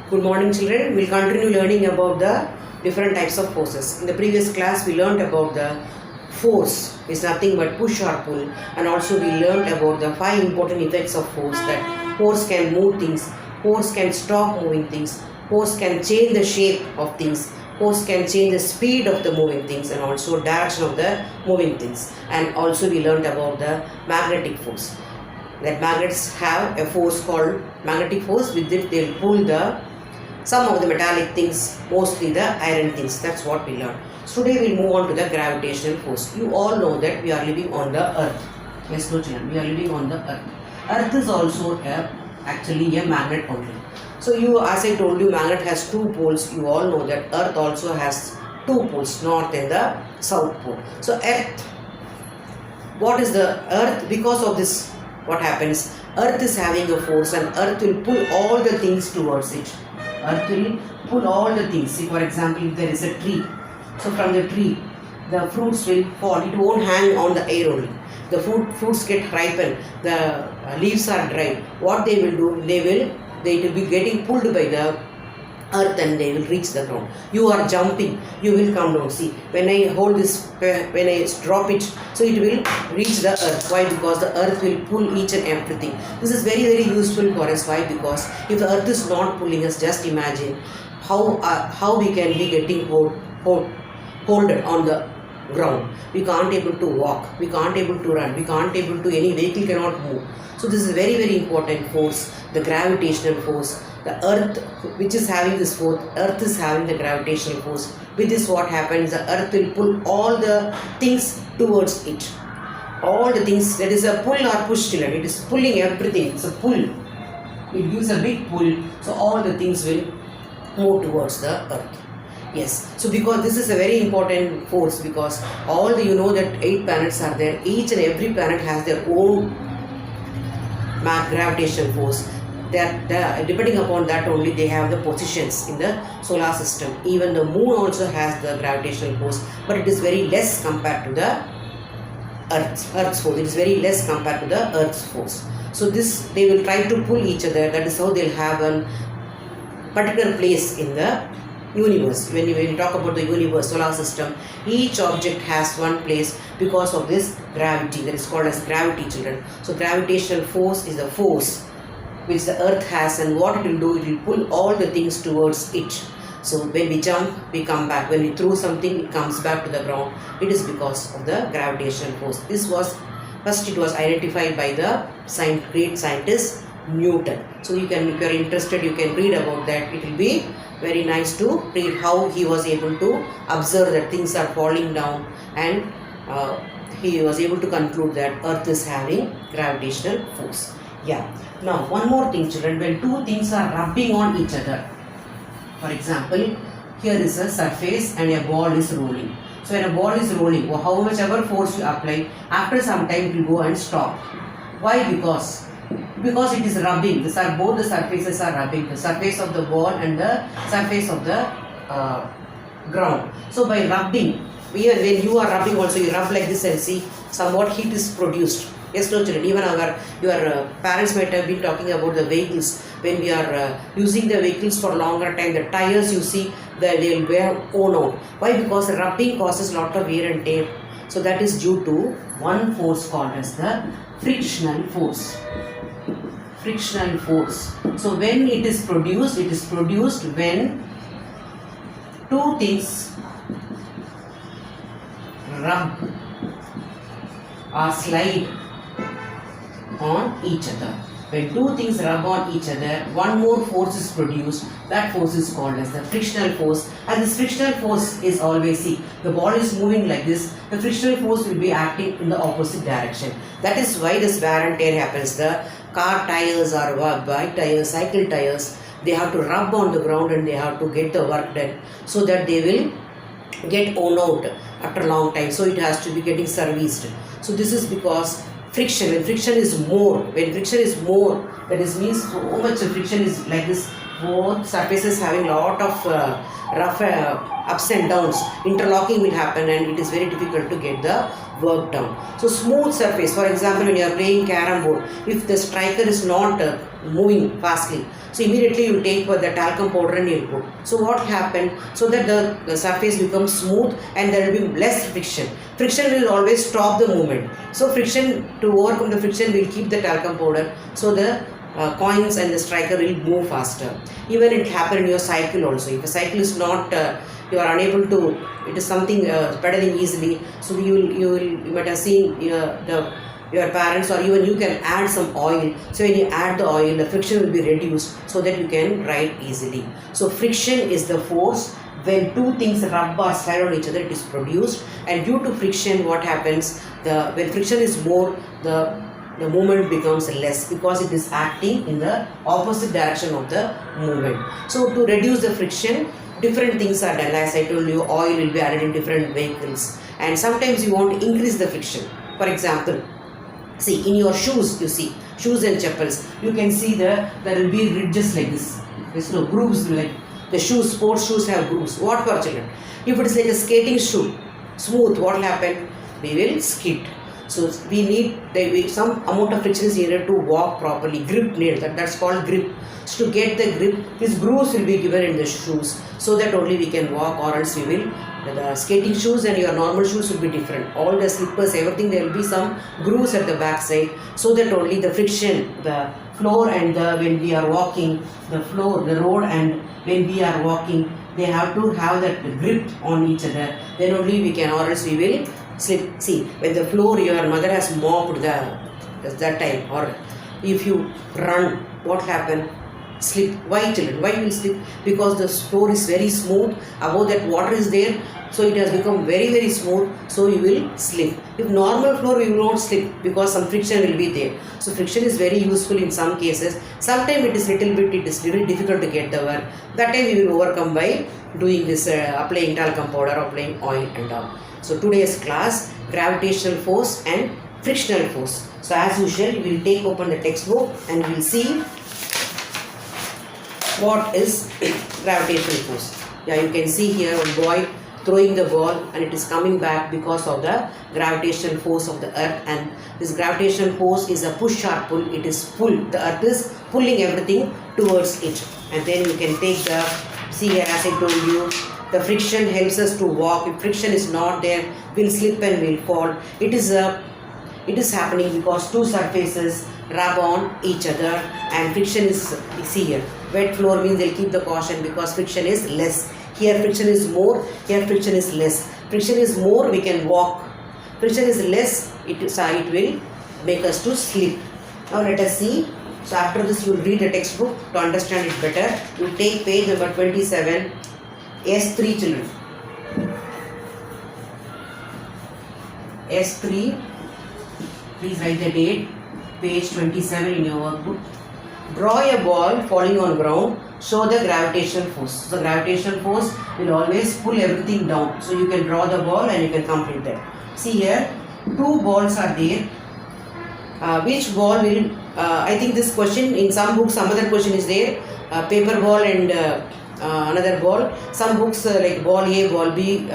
Good morning, children. We'll continue learning about the different types of forces. In the previous class, we learned about the force is nothing but push or pull, and also we learned about the 5 important effects of force, that force can move things, force can stop moving things, force can change the shape of things, force can change the speed of the moving things, and also direction of the moving things. And also we learned about the magnetic force, that magnets have a force called magnetic force. With it they'll pull some of the metallic things, mostly the iron things. That's what we learned. So today we'll move on to the gravitational force. You all know that we are living on the earth. Yes, no children, we are living on the earth. Earth is also actually a magnet only. So as I told you, magnet has 2 poles. You all know that earth also has 2 poles, north and the south pole. So earth, what is the earth? Because of this, what happens? Earth is having a force, and earth will pull all the things towards it. Earth will pull all the things. See, for example, if there is a tree, so from the tree the fruits will fall. It won't hang on the air only. The fruits get ripened, the leaves are dry. What they will do, they will be getting pulled by the earth, and they will reach the ground. You are jumping, you will come down. See, when I hold this, when I drop it, so it will reach the earth. Why? Because the earth will pull each and everything. This is very, very useful for us. Why? Because if the earth is not pulling us, just imagine how we can be getting holded on the ground. We can't able to walk, we can't able to run, we can't able to, any vehicle cannot move. So this is very, very important force, the gravitational force. The earth, which is having this force, earth is having the gravitational force. With this, what happens? The earth will pull all the things towards it. All the things, that is a pull or push, children. It is pulling everything. It's a pull. It gives a big pull. So all the things will move towards the earth. Yes. So because this is a very important force, because all the, you know that 8 planets are there. Each and every planet has their own gravitational force. Depending upon that only, they have the positions in the solar system. Even the moon also has the gravitational force, but it is very less compared to the earth's force. It is very less compared to the earth's force. So this, they will try to pull each other. That is how they'll have a particular place in the universe. When you talk about the universe, solar system, each object has one place because of this gravity. That is called as gravity, children. So gravitational force is the force which the earth has, and what it will do, it will pull all the things towards it. So when we jump, we come back. When we throw something, it comes back to the ground. It is because of the gravitational force. This was first, it was identified by the great scientist Newton. So you can, if you are interested, you can read about that. It will be very nice to read how he was able to observe that things are falling down, and he was able to conclude that earth is having gravitational force. Yeah. Now, one more thing, children. When 2 things are rubbing on each other, for example, here is a surface and a ball is rolling. So when a ball is rolling, how much ever force you apply, after some time it will go and stop. Why? Because it is rubbing. Both the surfaces are rubbing, the surface of the ball and the surface of the ground. So by rubbing, even when you are rubbing also, you rub like this and see somewhat heat is produced. Yes, no children, even your parents might have been talking about the vehicles. When we are using the vehicles for longer time, the tires, you see that they will wear worn out. Why? Because rubbing causes lot of wear and tear. So that is due to one force called as the frictional force. Frictional force. So when it is produced when 2 things rub or slide on each other. When 2 things rub on each other, one more force is produced. That force is called as the frictional force. And this frictional force is always, see, the ball is moving like this, the frictional force will be acting in the opposite direction. That is why this wear and tear happens. The car tires or bike tires, cycle tires, they have to rub on the ground and they have to get the work done, so that they will get worn out after a long time. So it has to be getting serviced. So this is because friction, when friction is more, that is means so much friction is like this, both surfaces having lot of rough ups and downs, interlocking will happen, and it is very difficult to get the work done. So smooth surface, for example, when you are playing carom board, if the striker is not moving fastly. So immediately you take the talcum powder and you put. So what happened? So that the surface becomes smooth and there will be less friction. Friction will always stop the movement. So friction, to overcome the friction, will keep the talcum powder. So the coins and the striker will move faster. Even it happen in your cycle also. If a cycle is not, you are unable to, it is something pedaling easily. So you might have seen your parents, or even you can add some oil. So when you add the oil, the friction will be reduced so that you can ride easily. So friction is the force when two things rub or slide on each other, it is produced. And due to friction, what happens? When friction is more, the movement becomes less because it is acting in the opposite direction of the movement. So to reduce the friction, different things are done. As I told you, oil will be added in different vehicles, and sometimes you want to increase the friction. For example, see in your shoes, you see shoes and chappals, you can see there will be ridges like this. There's no grooves like the shoes. Sports shoes have grooves. What for children? If it is like a skating shoe, smooth, what will happen? We will skid. So we need some amount of friction is needed to walk properly. Grip needed. That's called grip. So to get the grip, these grooves will be given in the shoes, so that only we can walk, or else we will. The skating shoes and your normal shoes will be different. All the slippers, everything, there will be some grooves at the back side, so that only the friction, the floor and when we are walking, the floor, the road, and when we are walking, they have to have that grip on each other. Then only we can, or else we will slip. See, when the floor, your mother has mopped that time, or if you run, what happen? Slip. Why children? Why you will slip? Because the floor is very smooth. Above that water is there, so it has become very, very smooth. So you will slip. If normal floor, you will not slip because some friction will be there. So friction is very useful in some cases. Sometimes it is very difficult to get the work. That time we will overcome by doing this, applying talcum powder, applying oil and all. So today's class, gravitational force and frictional force. So as usual, we will take open the textbook and we will see what is gravitational force. Yeah, you can see here a boy throwing the ball and it is coming back because of the gravitational force of the earth, and this gravitational force is a push or pull. It is pull. The earth is pulling everything towards it, and then you can take the, see here as I told you, the friction helps us to walk. If friction is not there, we'll slip and we'll fall. It is happening because two surfaces rub on each other, and friction is, see here, wet floor means they'll keep the caution because friction is less. Here friction is more, here friction is less. Friction is more, we can walk. Friction is less, it will make us to slip. Now let us see. So after this you will read the textbook to understand it better. You will take page number 27, S3 children. S3, please write the date, page 27 in your workbook. Draw a ball falling on ground, show the gravitational force. The gravitational force will always pull everything down. So you can draw the ball and you can complete that. See here, two balls are there. Which ball will, I think this question, in some books, some other question is there, paper ball and another ball. Some books like ball A, ball B,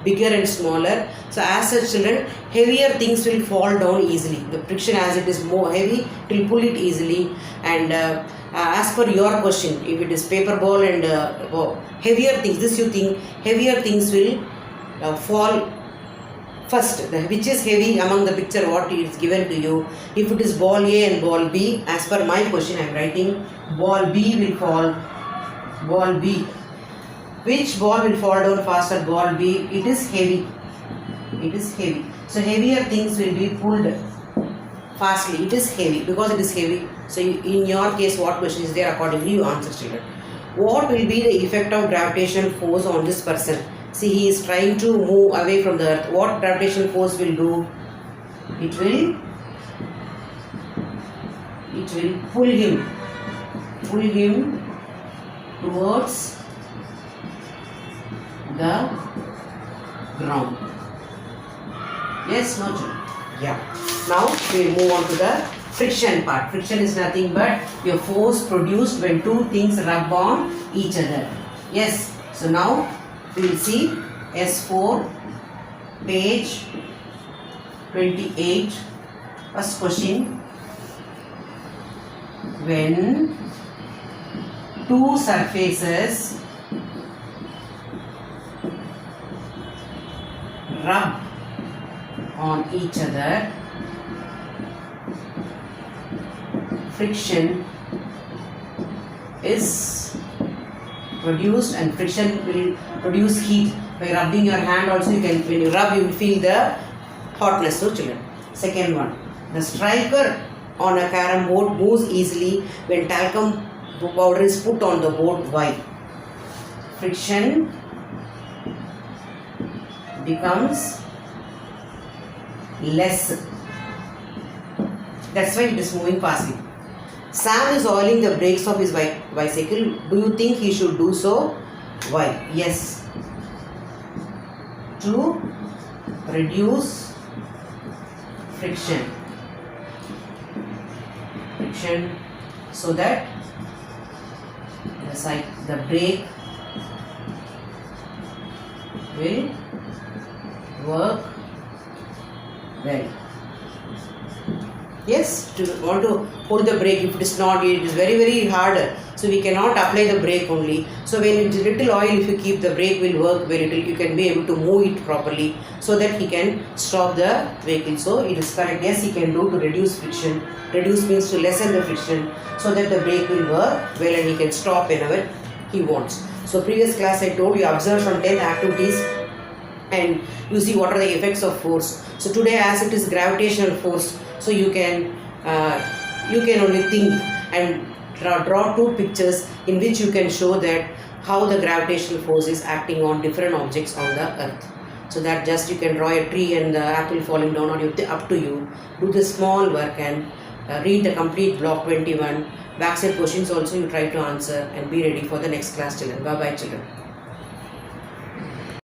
bigger and smaller. So as such children, heavier things will fall down easily. The friction, as it is more heavy, it will pull it easily. And as per your question, if it is paper ball and heavier things, this you think heavier things will fall first. Which is heavy among the picture what is given to you? If it is ball A and ball B, as per my question I am writing, ball B will fall. Ball B. Which ball will fall down faster? Ball B. It is heavy. It is heavy. So heavier things will be pulled fastly. It is heavy because it is heavy. So in your case, what question is there? Accordingly, you answer children. What will be the effect of gravitational force on this person? See, he is trying to move away from the earth. What gravitational force will do? It will pull him towards the ground. Yes, no children? Yeah. Now we will move on to the friction part. Friction is nothing but your force produced when two things rub on each other. Yes. So now we will see S4, page 28. First question. when two surfaces rub on each other, friction is produced, and friction will produce heat. By rubbing your hand also, you can, when you rub, you will feel the hotness. So children, second one, the striker on a carom board moves easily when talcum powder is put on the board. Why? Friction becomes less. That's why it is moving fastly. Sam is oiling the brakes of his bicycle. Do you think he should do so? Why? Yes. To reduce friction. So that the brake will work well. Yes, to want to hold the brake, if it is not, it is very hard. So we cannot apply the brake only. So when it is little oil, if you keep, the brake will work very little. You can be able to move it properly so that he can stop the vehicle. So it is correct. Yes, he can do to reduce friction. Reduce means to lessen the friction so that the brake will work well and he can stop whenever he wants. So previous class I told you, observe some 10 activities and you see what are the effects of force. So today, as it is gravitational force, so you can only think and draw two pictures in which you can show that how the gravitational force is acting on different objects on the earth. So that just you can draw a tree and the apple falling down, or up to you. Do the small work and read the complete block 21. Backside questions also you try to answer and be ready for the next class, children. Bye bye, children.